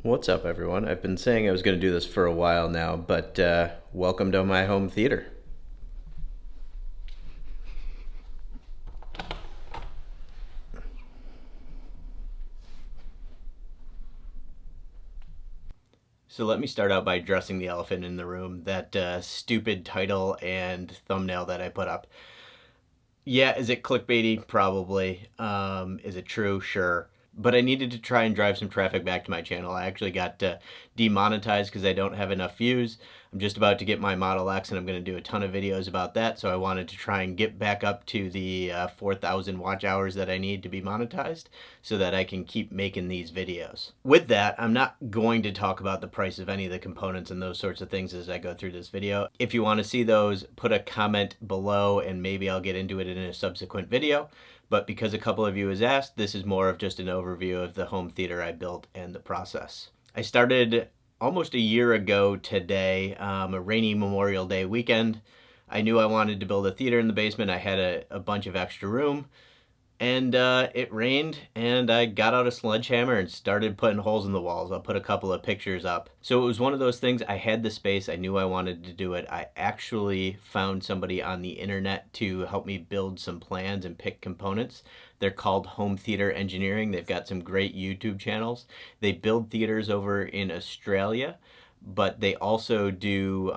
What's up, everyone? I've been saying I was going to do this for a while now, but welcome to my home theater. So let me start out by addressing the elephant in the room, that stupid title and thumbnail that I put up. Yeah, is it clickbaity? Probably. Is it true? Sure. But I needed to try and drive some traffic back to my channel. I actually got demonetized because I don't have enough views. I'm just about to get my Model X and I'm going to do a ton of videos about that. So I wanted to try and get back up to the 4,000 watch hours that I need to be monetized so that I can keep making these videos. With that, I'm not going to talk about the price of any of the components and those sorts of things as I go through this video. If you want to see those, put a comment below and maybe I'll get into it in a subsequent video. But because a couple of you has asked, this is more of just an overview of the home theater I built and the process. I started almost a year ago today, a rainy Memorial Day weekend. I knew I wanted to build a theater in the basement. I had a bunch of extra room. And it rained, and I got out a sledgehammer and started putting holes in the walls. I'll put a couple of pictures up. So it was one of those things, I had the space, I knew I wanted to do it. I actually found somebody on the internet to help me build some plans and pick components. They're called Home Theater Engineering. They've got some great YouTube channels. They build theaters over in Australia, but they also do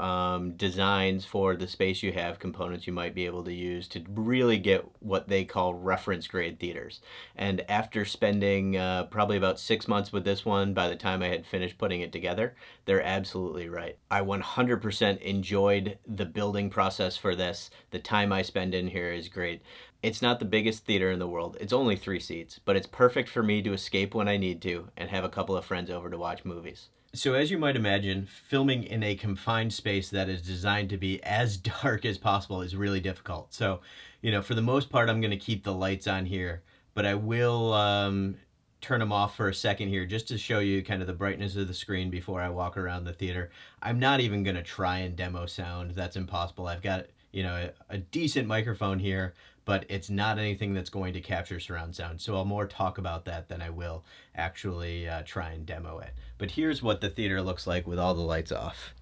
designs for the space you have, components you might be able to use to really get what they call reference grade theaters. And after spending probably about 6 months with this one, by the time I had finished putting it together, they're absolutely right. I 100% enjoyed the building process for this. The time I spend in here is great. It's not the biggest theater in the world. It's only 3 seats, but it's perfect for me to escape when I need to and have a couple of friends over to watch movies. So as you might imagine, filming in a confined space that is designed to be as dark as possible is really difficult. So, for the most part, I'm going to keep the lights on here, but I will turn them off for a second here just to show you kind of the brightness of the screen before I walk around the theater. I'm not even going to try and demo sound. That's impossible. I've got, a decent microphone here, but it's not anything that's going to capture surround sound. So I'll more talk about that than I will actually try and demo it. But here's what the theater looks like with all the lights off.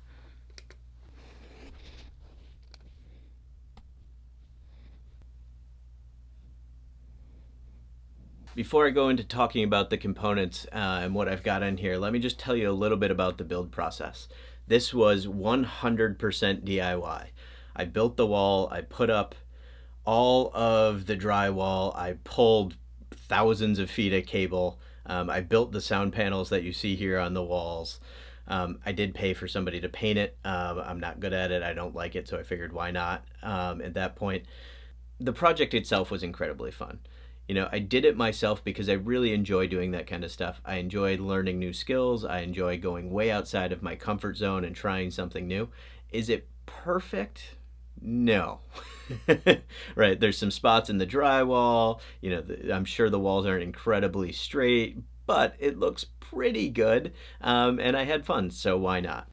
Before I go into talking about the components and what I've got in here, let me just tell you a little bit about the build process. This was 100% DIY. I built the wall, I put up all of the drywall, I pulled thousands of feet of cable, I built the sound panels that you see here on the walls. I did pay for somebody to paint it. I'm not good at it, I don't like it, so I figured why not at that point. The project itself was incredibly fun. I did it myself because I really enjoy doing that kind of stuff. I enjoy learning new skills. I enjoy going way outside of my comfort zone and trying something new. Is it perfect? No. Right, there's some spots in the drywall. I'm sure the walls aren't incredibly straight, but it looks pretty good. And I had fun, so why not?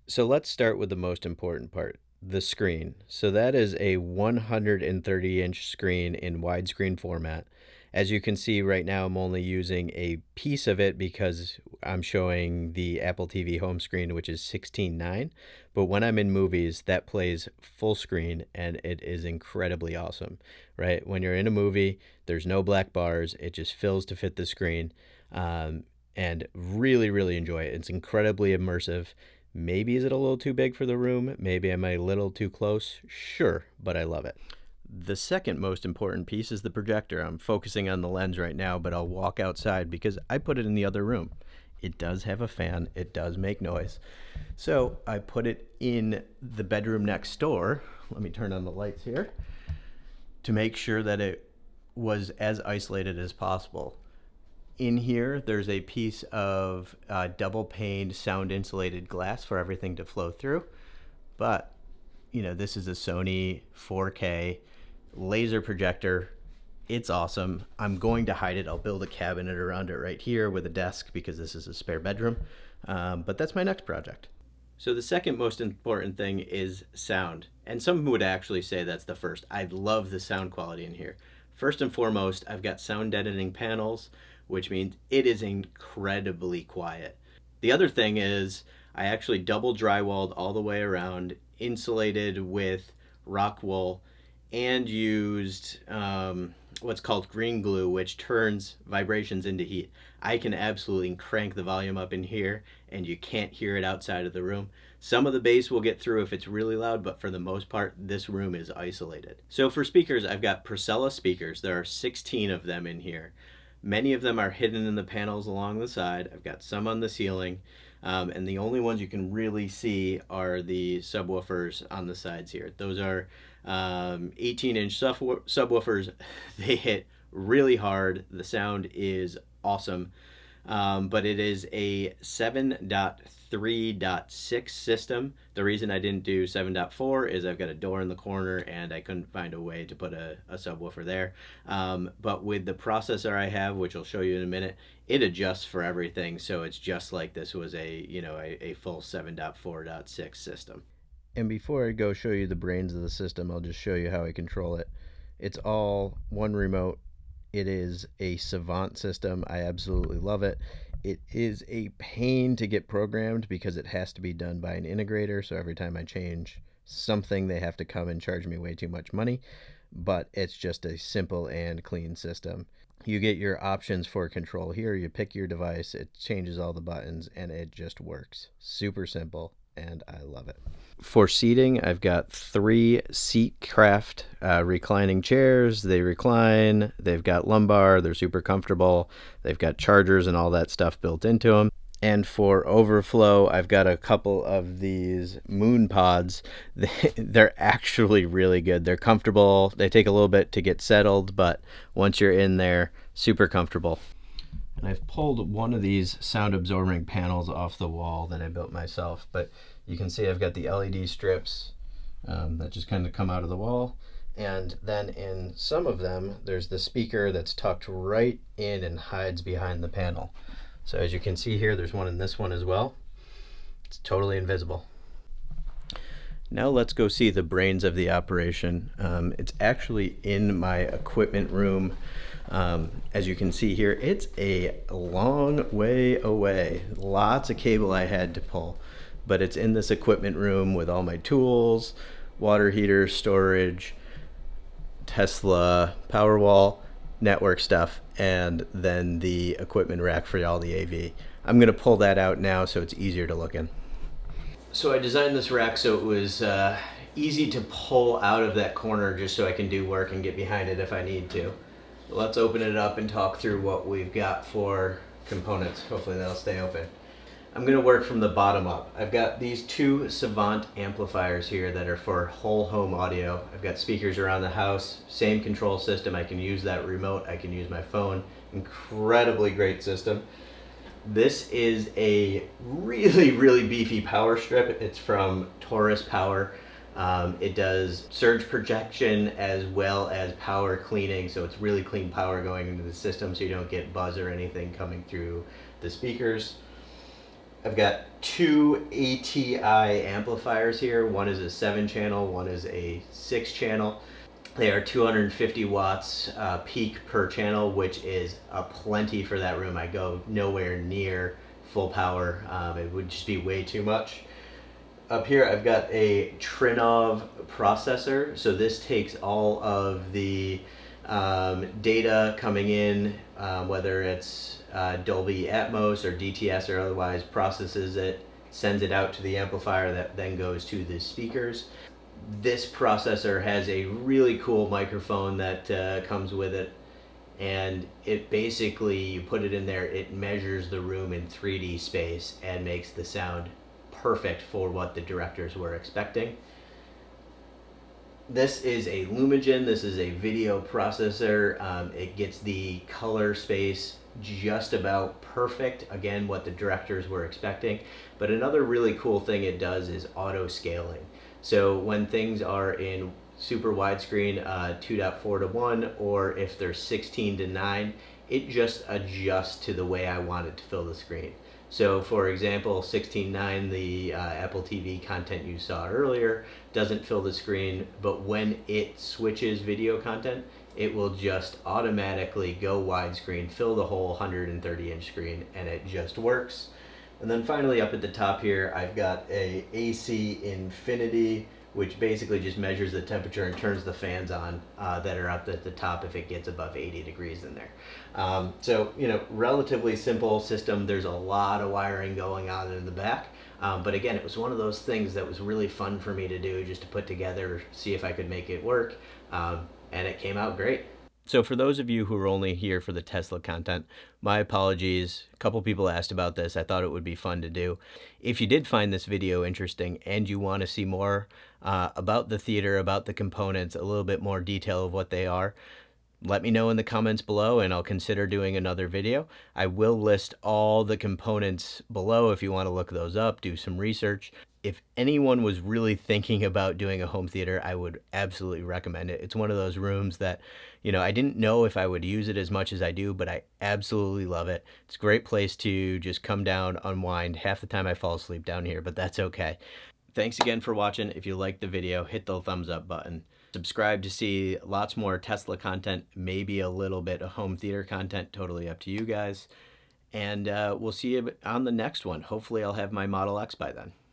So let's start with the most important part, the screen. So that is a 130-inch screen in widescreen format. As you can see right now, I'm only using a piece of it because I'm showing the Apple TV home screen, which is 16:9. But when I'm in movies, that plays full screen, and it is incredibly awesome, right? When you're in a movie, there's no black bars. It just fills to fit the screen, and really, really enjoy it. It's incredibly immersive. Maybe is it a little too big for the room? Maybe am I a little too close? Sure, but I love it. The second most important piece is the projector. I'm focusing on the lens right now, but I'll walk outside because I put it in the other room. It does have a fan. It does make noise. So I put it in the bedroom next door. Let me turn on the lights here to make sure that it was as isolated as possible. In here, there's a piece of double paned sound insulated glass for everything to flow through. But, this is a Sony 4K laser projector. It's awesome. I'm going to hide it. I'll build a cabinet around it right here with a desk because this is a spare bedroom. But that's my next project. So the second most important thing is sound. And some would actually say that's the first. I love the sound quality in here. First and foremost, I've got sound deadening panels, which means it is incredibly quiet. The other thing is I actually double drywalled all the way around, insulated with rock wool, and used what's called green glue, which turns vibrations into heat. I can absolutely crank the volume up in here, and you can't hear it outside of the room. Some of the bass will get through if it's really loud, but for the most part, this room is isolated. So for speakers, I've got Procella speakers. There are 16 of them in here. Many of them are hidden in the panels along the side. I've got some on the ceiling. And the only ones you can really see are the subwoofers on the sides here. Those are 18-inch subwoofers. They hit really hard. The sound is awesome. But it is a 7.3.6 system. The reason I didn't do 7.4 is I've got a door in the corner and I couldn't find a way to put a subwoofer there. But with the processor I have, which I'll show you in a minute, it adjusts for everything. So it's just like this was a full 7.4.6 system. And before I go show you the brains of the system, I'll just show you how I control it. It's all one remote. It is a Savant system. I absolutely love it. It is a pain to get programmed because it has to be done by an integrator. So every time I change something, they have to come and charge me way too much money. But it's just a simple and clean system. You get your options for control here. You pick your device, it changes all the buttons, and it just works. Super simple, and I love it. For seating, I've got 3 Seatcraft reclining chairs. They recline, they've got lumbar, they're super comfortable, they've got chargers and all that stuff built into them. And for overflow, I've got a couple of these moon pods. They're actually really good. They're comfortable. They take a little bit to get settled, but once you're in there, super comfortable. And I've pulled one of these sound absorbing panels off the wall that I built myself, but you can see I've got the LED strips that just kind of come out of the wall. And then in some of them, there's the speaker that's tucked right in and hides behind the panel. So as you can see here, there's one in this one as well. It's totally invisible. Now let's go see the brains of the operation. It's actually in my equipment room. As you can see here, it's a long way away. Lots of cable I had to pull, but it's in this equipment room with all my tools, water heater, storage, Tesla, Powerwall, network stuff, and then the equipment rack for all the AV. I'm gonna pull that out now so it's easier to look in. So I designed this rack so it was easy to pull out of that corner just so I can do work and get behind it if I need to. Let's open it up and talk through what we've got for components. Hopefully that'll stay open. I'm gonna work from the bottom up. I've got these 2 Savant amplifiers here that are for whole home audio. I've got speakers around the house, same control system. I can use that remote, I can use my phone. Incredibly great system. This is a really beefy power strip. It's from Torus Power. It does surge projection as well as power cleaning, so it's really clean power going into the system so you don't get buzz or anything coming through the speakers. I've got 2 ATI amplifiers here. One is a 7-channel, one is a 6-channel. They are 250 watts peak per channel, which is a plenty for that room. I go nowhere near full power. It would just be way too much. Up here I've got a Trinnov processor. So this takes all of the data coming in, whether it's Dolby Atmos or DTS or otherwise, processes it, sends it out to the amplifier that then goes to the speakers. This processor has a really cool microphone that comes with it, and it basically, you put it in there, it measures the room in 3D space and makes the sound perfect for what the directors were expecting. This is a Lumagen. This is a video processor. It gets the color space just about perfect, again what the directors were expecting. But another really cool thing it does is auto scaling. So when things are in super widescreen 2.4:1, or if they're 16:9, it just adjusts to the way I want it to fill the screen. So for example, 16:9, the Apple TV content you saw earlier doesn't fill the screen, but when it switches video content, it will just automatically go widescreen, fill the whole 130-inch screen, and it just works. And then finally up at the top here, I've got a AC Infinity, which basically just measures the temperature and turns the fans on that are up at the top if it gets above 80 degrees in there. So, you know, relatively simple system. There's a lot of wiring going on in the back. But again, it was one of those things that was really fun for me to do, just to put together, see if I could make it work. And it came out great. So for those of you who are only here for the Tesla content, my apologies. A couple people asked about this. I thought it would be fun to do. If you did find this video interesting and you want to see more about the theater, about the components, a little bit more detail of what they are, let me know in the comments below and I'll consider doing another video. I will list all the components below if you want to look those up, do some research. If anyone was really thinking about doing a home theater, I would absolutely recommend it. It's one of those rooms that, you know, I didn't know if I would use it as much as I do, but I absolutely love it. It's a great place to just come down, unwind. Half the time I fall asleep down here, but that's okay. Thanks again for watching. If you liked the video, hit the thumbs up button. Subscribe to see lots more Tesla content, maybe a little bit of home theater content, totally up to you guys. And we'll see you on the next one. Hopefully I'll have my Model X by then.